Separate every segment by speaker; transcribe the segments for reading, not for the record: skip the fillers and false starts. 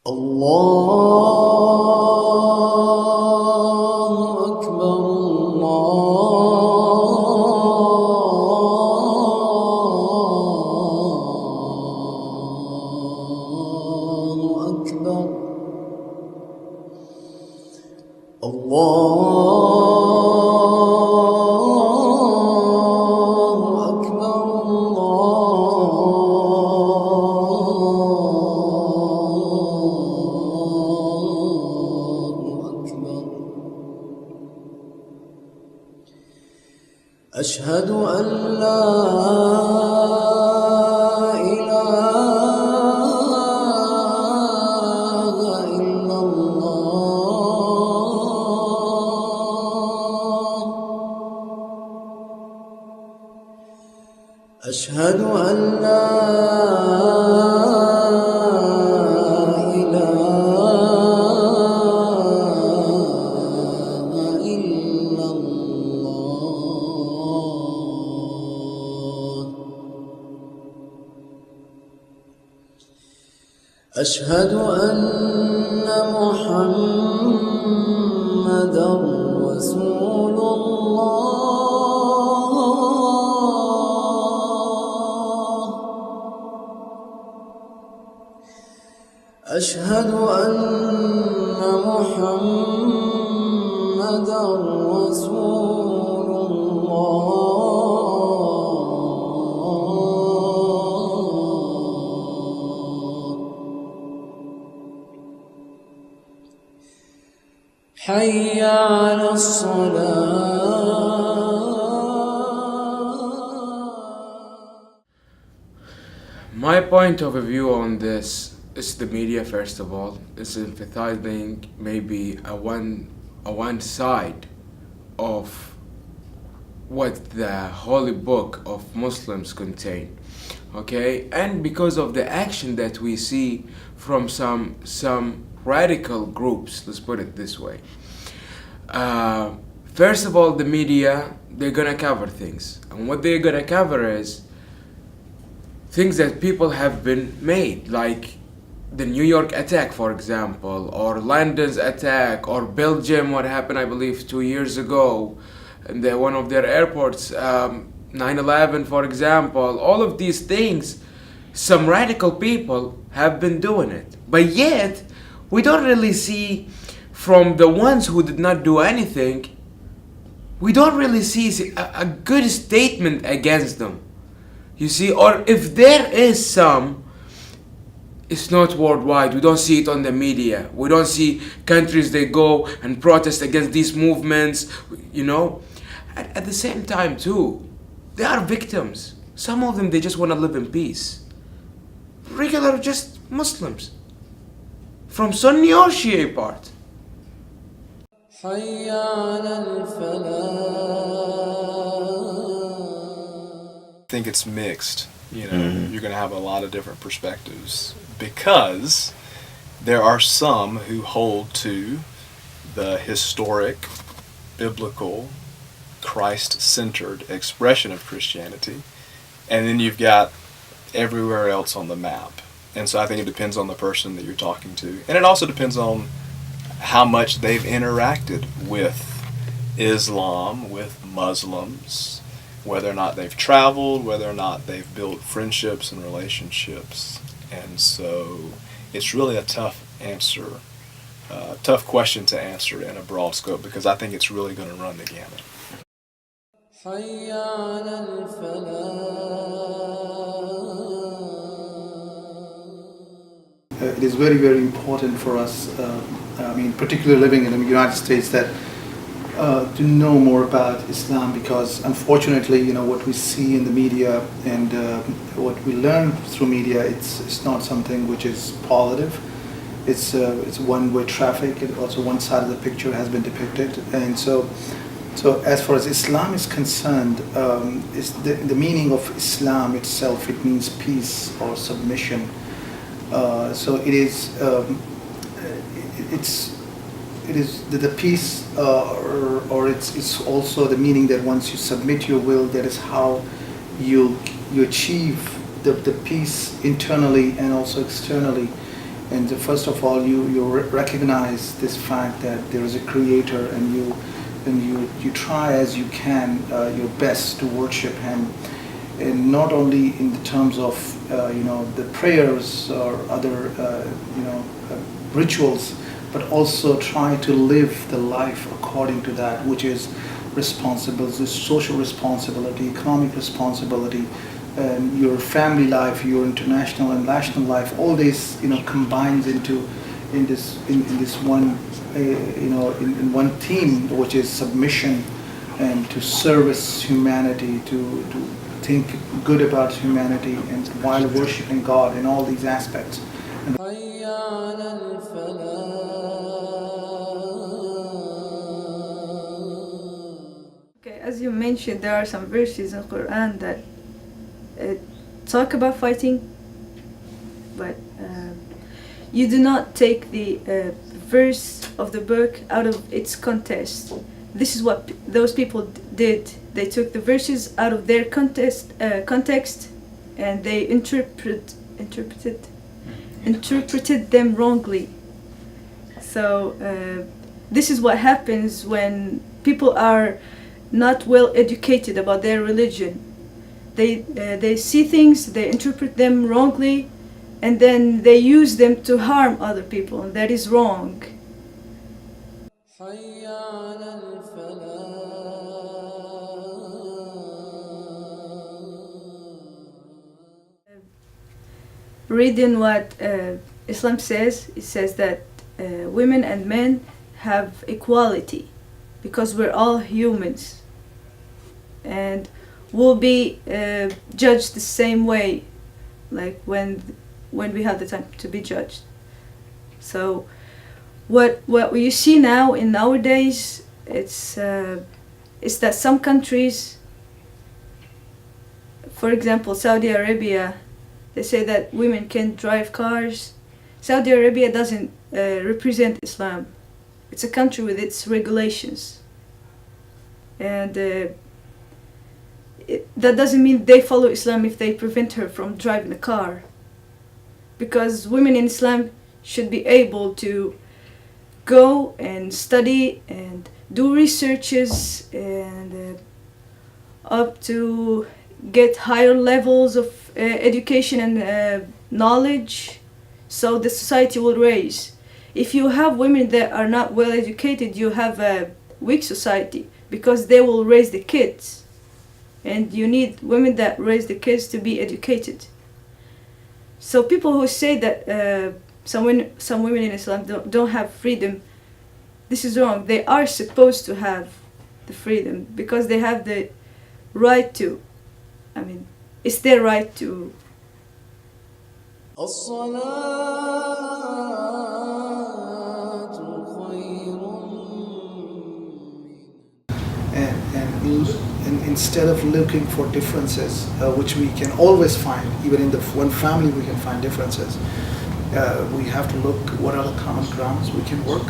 Speaker 1: الله أكبر الله أكبر أشهد أن لا إله إلا الله أشهد أن لا أشهد أن محمدًا رسول الله أشهد أن محمدًا رسول الله حي على الصلاة.
Speaker 2: My point of view on this is the media, first of all, is emphasizing maybe a one side of what the holy book of Muslims contain. Okay, and because of the action that we see from some radical groups, let's put it this way. First of all, the media, they're gonna cover things, and what they're gonna cover is things that people have been made, like the New York attack, for example, or London's attack, or Belgium, what happened, I believe, 2 years ago, and one of their airports, 9/11, for example. All of these things, some radical people have been doing it, but yet we don't really see from the ones who did not do anything, we don't really see a good statement against them. You see, or if there is some, it's not worldwide. We don't see it on the media. We don't see countries they go and protest against these movements, you know. At the same time too, they are victims. Some of them, they just want to live in peace. Regular, just Muslims. From Sunni or Shia part.
Speaker 1: حي على الفلاح.
Speaker 3: I think it's mixed. You're going to have a lot of different perspectives because there are some who hold to the historic, biblical, Christ-centered expression of Christianity, and then you've got everywhere else on the map. And so I think it depends on the person that you're talking to. And it also depends on how much they've interacted with Islam, with Muslims, whether or not they've traveled, whether or not they've built friendships and relationships. And so it's really a tough question to answer in a broad scope because I think it's really going to run the gamut.
Speaker 1: حي على الفلاح.
Speaker 4: It is very, very important for us, particularly living in the United States, that to know more about Islam, because unfortunately, what we see in the media and what we learn through media, it's not something which is positive. It's one-way traffic. And also, one side of the picture has been depicted, and so as far as Islam is concerned, is the meaning of Islam itself. It means peace or submission. So it is. It is the peace, or it's also the meaning that once you submit your will, that is how you achieve the peace internally and also externally. And first of all, you recognize this fact that there is a creator, and you try as you can your best to worship him, and not only in the terms of the prayers or other rituals, but also try to live the life according to that, which is responsible, this social responsibility, economic responsibility, your family life, your international and national life. All this combines into in this one in one theme, which is submission and to service humanity, to think good about humanity, and while worshiping God in all these aspects.
Speaker 1: حي على الفلاح.
Speaker 5: Okay, as you mentioned, there are some verses in Quran that talk about fighting, but you do not take the verse of the book out of its context. This is what those people did. They took the verses out of their context, and they interpreted them wrongly. So this is what happens when people are not well educated about their religion. They see things, they interpret them wrongly, and then they use them to harm other people, and that is wrong.
Speaker 1: حي على الفلاح.
Speaker 5: Reading what Islam says, it says that women and men have equality because we're all humans and will be judged the same way, like when we have the time to be judged. So what you see now in nowadays, it's that some countries, for example Saudi Arabia, they say that women can't drive cars. Saudi Arabia doesn't represent Islam. It's a country with its regulations, and that doesn't mean they follow Islam if they prevent her from driving a car, because women in Islam should be able to go and study and do researches and up to get higher levels of education and knowledge, so the society will raise. If you have women that are not well educated, you have a weak society, because they will raise the kids, and you need women that raise the kids to be educated. So people who say that some women in Islam don't have freedom, this is wrong. They are supposed to have the freedom because they have the right to. I mean, it's their right to.
Speaker 1: الصلاة خير
Speaker 4: And instead of looking for differences, which we can always find, even in the one family we can find differences, we have to look what are the common grounds we can work.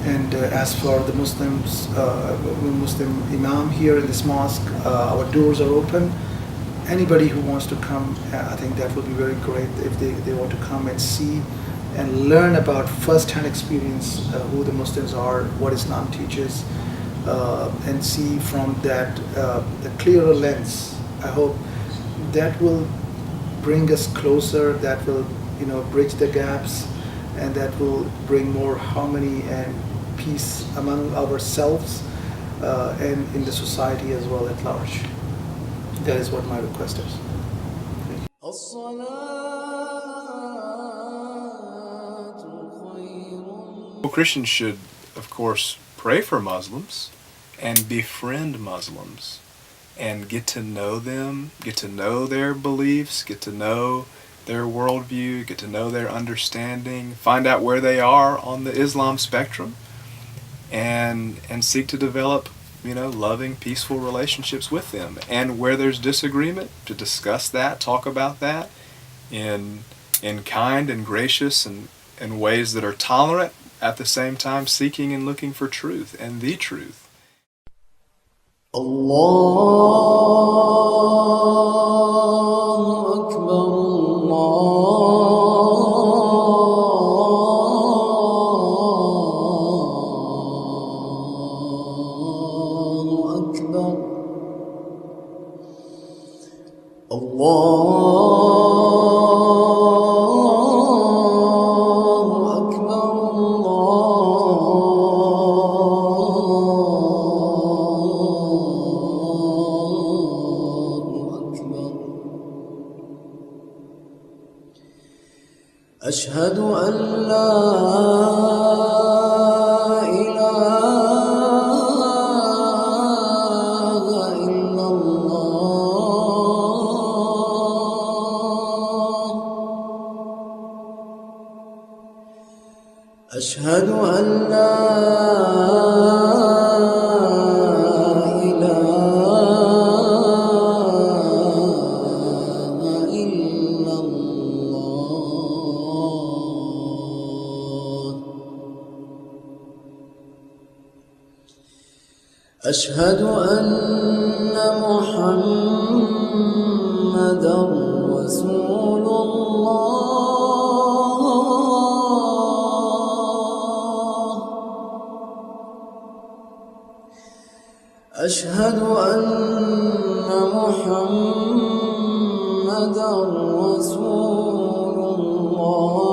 Speaker 4: And as for the Muslims, Muslim Imam here in this mosque, our doors are open. Anybody who wants to come, I think that would be very great if they want to come and see and learn about first-hand experience who the Muslims are, what Islam teaches, and see from that the clearer lens. I hope that will bring us closer, that will bridge the gaps, and that will bring more harmony and peace among ourselves and in the society as well at large. That is what my request is.
Speaker 1: الصلاة خير.
Speaker 3: Well, Christians should, of course, pray for Muslims and befriend Muslims and get to know them, get to know their beliefs, get to know their worldview, get to know their understanding, find out where they are on the Islam spectrum, and seek to develop loving, peaceful relationships with them. And where there's disagreement, to discuss that, talk about that in kind and gracious and in ways that are tolerant, at the same time seeking and looking for truth and the truth.
Speaker 1: الله أكبر الله أشهد أن لا إله إلا الله. أشهد أن لا أشهد أن محمدًا رسول الله. أشهد أن محمدًا رسول الله.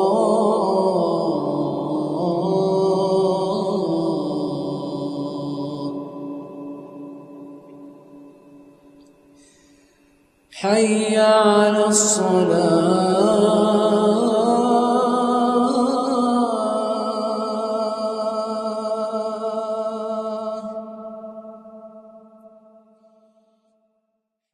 Speaker 1: حي على الصلاة.